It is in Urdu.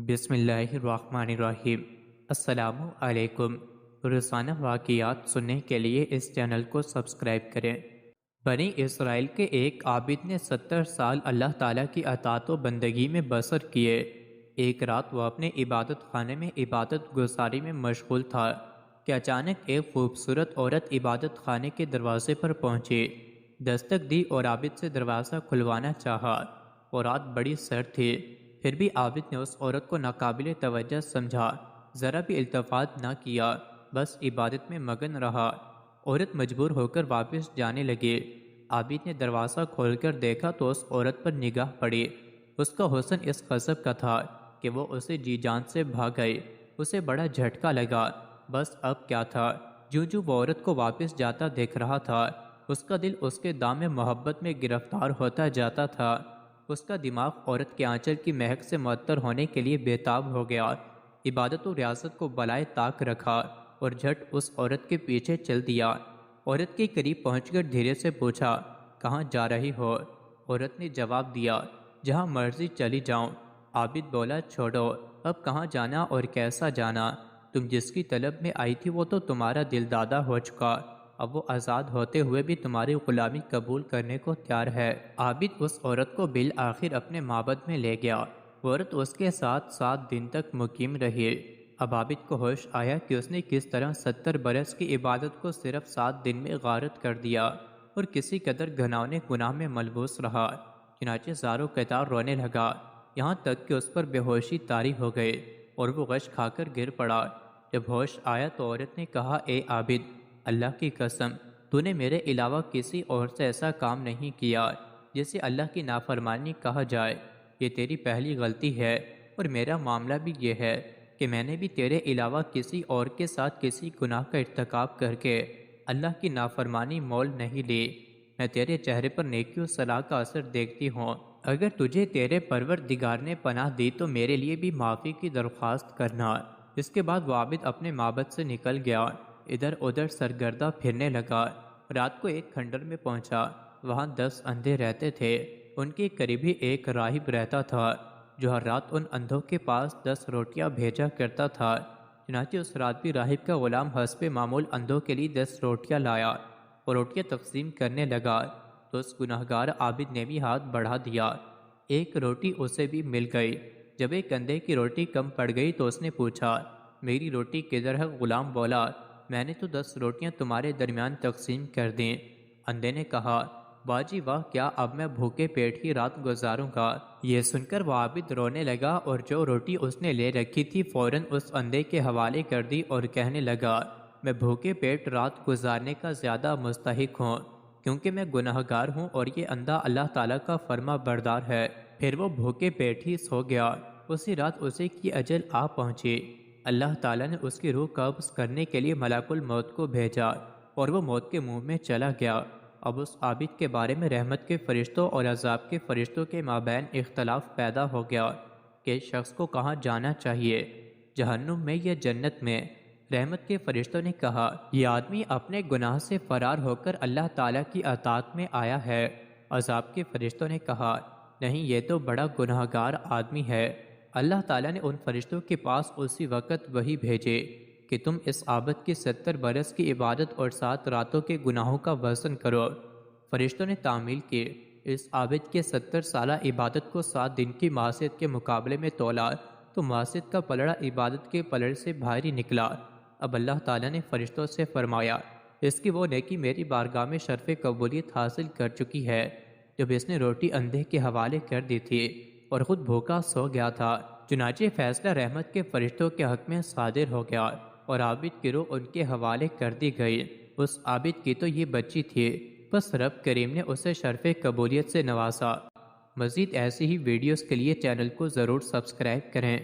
بسم اللہ الرحمن الرحیم۔ السلام علیکم۔ روزانہ واقعات سننے کے لیے اس چینل کو سبسکرائب کریں۔ بنی اسرائیل کے ایک عابد نے 70 سال اللہ تعالیٰ کی اطاعت و بندگی میں بسر کیے۔ ایک رات وہ اپنے عبادت خانے میں عبادت گزاری میں مشغول تھا کہ اچانک ایک خوبصورت عورت عبادت خانے کے دروازے پر پہنچی۔ دستک دی اور عابد سے دروازہ کھلوانا چاہا۔ اور رات بڑی سرد تھی، پھر بھی عابد نے اس عورت کو ناقابل توجہ سمجھا، ذرا بھی التفات نہ کیا، بس عبادت میں مگن رہا۔ عورت مجبور ہو کر واپس جانے لگی۔ عابد نے دروازہ کھول کر دیکھا تو اس عورت پر نگاہ پڑی۔ اس کا حسن اس قصب کا تھا کہ وہ اسے جی جان سے بھاگ گئی۔ اسے بڑا جھٹکا لگا، بس اب کیا تھا؟ جو وہ عورت کو واپس جاتا دیکھ رہا تھا، اس کا دل اس کے دام محبت میں گرفتار ہوتا جاتا تھا۔ اس کا دماغ عورت کے آنچل کی مہک سے معطر ہونے کے لیے بےتاب ہو گیا۔ عبادت و ریاضت کو بالائے طاق رکھا اور جھٹ اس عورت کے پیچھے چل دیا۔ عورت کے قریب پہنچ کر دھیرے سے پوچھا، کہاں جا رہی ہو؟ عورت نے جواب دیا، جہاں مرضی چلی جاؤں۔ عابد بولا، چھوڑو، اب کہاں جانا اور کیسا جانا؟ تم جس کی طلب میں آئی تھی وہ تو تمہارا دل دادا ہو چکا، اب وہ آزاد ہوتے ہوئے بھی تمہاری غلامی قبول کرنے کو تیار ہے۔ عابد اس عورت کو بالآخر اپنے معبد میں لے گیا۔ عورت اس کے ساتھ 7 دن تک مقیم رہی۔ اب عابد کو ہوش آیا کہ اس نے کس طرح 70 برس کی عبادت کو صرف 7 دن میں غارت کر دیا اور کسی قدر گھناؤنے گناہ میں ملبوس رہا۔ چنانچہ زارو قطار رونے لگا، یہاں تک کہ اس پر بے ہوشی طاری ہو گئی اور وہ غش کھا کر گر پڑا۔ جب ہوش آیا تو عورت نے کہا، اے عابد، اللہ کی قسم، تو نے میرے علاوہ کسی اور سے ایسا کام نہیں کیا جسے اللہ کی نافرمانی کہا جائے۔ یہ تیری پہلی غلطی ہے، اور میرا معاملہ بھی یہ ہے کہ میں نے بھی تیرے علاوہ کسی اور کے ساتھ کسی گناہ کا ارتکاب کر کے اللہ کی نافرمانی مول نہیں لی۔ میں تیرے چہرے پر نیکی و صلاح کا اثر دیکھتی ہوں۔ اگر تجھے تیرے پروردگار نے پناہ دی تو میرے لیے بھی معافی کی درخواست کرنا۔ اس کے بعد وہ عابد اپنے معبد سے نکل گیا، ادھر ادھر سرگردہ پھرنے لگا۔ رات کو ایک کھنڈر میں پہنچا، وہاں 10 اندھے رہتے تھے۔ ان کے قریب ہی ایک راہب رہتا تھا جو ہر رات ان اندھوں کے پاس 10 روٹیاں بھیجا کرتا تھا۔ چنانچہ اس رات بھی راہب کا غلام حسب معمول اندھوں کے لیے 10 روٹیاں لایا اور روٹیاں تقسیم کرنے لگا، تو اس گناہگار عابد نے بھی ہاتھ بڑھا دیا۔ ایک روٹی اسے بھی مل گئی۔ جب ایک اندھے کی روٹی کم پڑ گئی تو اس نے پوچھا، میری روٹی کدھر ہے؟ غلام بولا، میں نے تو 10 روٹیاں تمہارے درمیان تقسیم کر دیں۔ اندھے نے کہا، واہ جی واہ، کیا اب میں بھوکے پیٹ ہی رات گزاروں گا؟ یہ سن کر وہ عابد رونے لگا اور جو روٹی اس نے لے رکھی تھی فوراً اس اندھے کے حوالے کر دی اور کہنے لگا، میں بھوکے پیٹ رات گزارنے کا زیادہ مستحق ہوں، کیونکہ میں گناہگار ہوں اور یہ اندھا اللہ تعالیٰ کا فرما بردار ہے۔ پھر وہ بھوکے پیٹ ہی سو گیا۔ اسی رات اسے کی اجل آ پہنچی۔ اللہ تعالیٰ نے اس کی روح قبض کرنے کے لیے ملک الموت کو بھیجا اور وہ موت کے منہ میں چلا گیا۔ اب اس عابد کے بارے میں رحمت کے فرشتوں اور عذاب کے فرشتوں کے مابین اختلاف پیدا ہو گیا کہ اس شخص کو کہاں جانا چاہیے، جہنم میں یا جنت میں۔ رحمت کے فرشتوں نے کہا، یہ آدمی اپنے گناہ سے فرار ہو کر اللہ تعالیٰ کی اطاعت میں آیا ہے۔ عذاب کے فرشتوں نے کہا، نہیں، یہ تو بڑا گناہگار آدمی ہے۔ اللہ تعالیٰ نے ان فرشتوں کے پاس اسی وقت وحی بھیجے کہ تم اس عابد کی 70 برس کی عبادت اور 7 راتوں کے گناہوں کا وزن کرو۔ فرشتوں نے تعمیل کی، اس عابد کے 70 سالہ عبادت کو 7 دن کی معصیت کے مقابلے میں تولا تو معصیت کا پلڑا عبادت کے پلڑ سے بھاری نکلا۔ اب اللہ تعالیٰ نے فرشتوں سے فرمایا، اس کی وہ نیکی میری بارگاہ میں شرف قبولیت حاصل کر چکی ہے جب اس نے روٹی اندھے کے حوالے کر دی تھی اور خود بھوکا سو گیا تھا۔ چنانچہ فیصلہ رحمت کے فرشتوں کے حق میں صادر ہو گیا اور عابد کی روح ان کے حوالے کر دی گئی۔ اس عابد کی تو یہ بچی تھی، بس رب کریم نے اسے شرف قبولیت سے نوازا۔ مزید ایسی ہی ویڈیوز کے لیے چینل کو ضرور سبسکرائب کریں۔